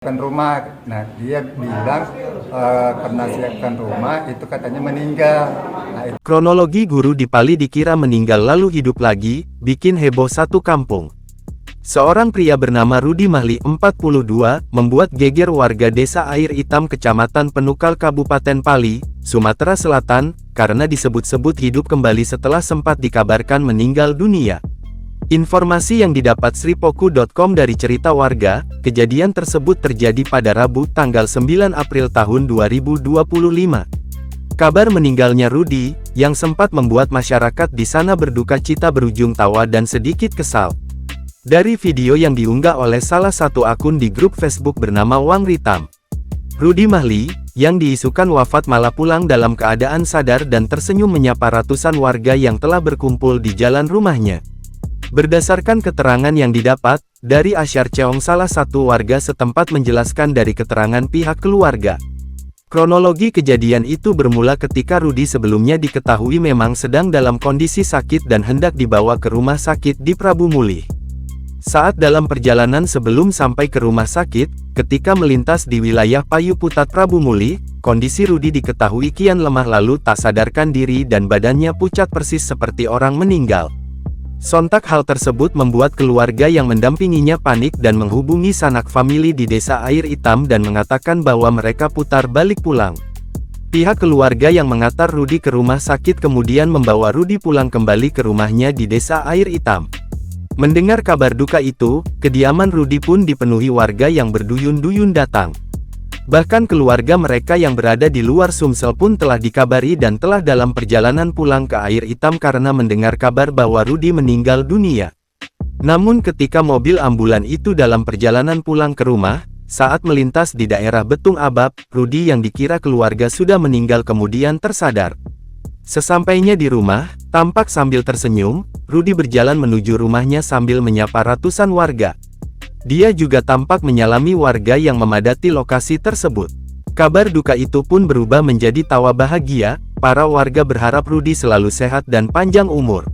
Rumah. Nah, dia bilang karena siapkan rumah itu katanya meninggal. Nah, Kronologi guru di Pali dikira meninggal lalu hidup lagi, bikin heboh satu kampung. Seorang pria bernama Rudi Mahli, 42, membuat geger warga desa Air Hitam Kecamatan Penukal Kabupaten Pali, Sumatera Selatan, karena disebut-sebut hidup kembali setelah sempat dikabarkan meninggal dunia. Informasi yang didapat sripoku.com dari cerita warga, kejadian tersebut terjadi pada Rabu tanggal 9 April tahun 2025. Kabar meninggalnya Rudi, yang sempat membuat masyarakat di sana berduka cita berujung tawa dan sedikit kesal. Dari video yang diunggah oleh salah satu akun di grup Facebook bernama Wang Ritam, Rudi Mahli, yang diisukan wafat malah pulang dalam keadaan sadar dan tersenyum menyapa ratusan warga yang telah berkumpul di jalan rumahnya. Berdasarkan keterangan yang didapat, dari Asyar Cheong salah satu warga setempat menjelaskan dari keterangan pihak keluarga. Kronologi kejadian itu bermula ketika Rudi sebelumnya diketahui memang sedang dalam kondisi sakit dan hendak dibawa ke rumah sakit di Prabu Mulih. Saat dalam perjalanan sebelum sampai ke rumah sakit, ketika melintas di wilayah Payu Putat Prabu Mulih, kondisi Rudi diketahui kian lemah lalu tak sadarkan diri dan badannya pucat persis seperti orang meninggal. Sontak hal tersebut membuat keluarga yang mendampinginya panik dan menghubungi sanak famili di desa Air Hitam dan mengatakan bahwa mereka putar balik pulang. Pihak keluarga yang mengantar Rudi ke rumah sakit kemudian membawa Rudi pulang kembali ke rumahnya di desa Air Hitam. Mendengar kabar duka itu, kediaman Rudi pun dipenuhi warga yang berduyun-duyun datang. Bahkan keluarga mereka yang berada di luar Sumsel pun telah dikabari dan telah dalam perjalanan pulang ke Air Hitam karena mendengar kabar bahwa Rudi meninggal dunia. Namun ketika mobil ambulan itu dalam perjalanan pulang ke rumah, saat melintas di daerah Betung Abab, Rudi yang dikira keluarga sudah meninggal kemudian tersadar. Sesampainya di rumah, tampak sambil tersenyum, Rudi berjalan menuju rumahnya sambil menyapa ratusan warga. Dia juga tampak menyalami warga yang memadati lokasi tersebut. Kabar duka itu pun berubah menjadi tawa bahagia, para warga berharap Rudi selalu sehat dan panjang umur.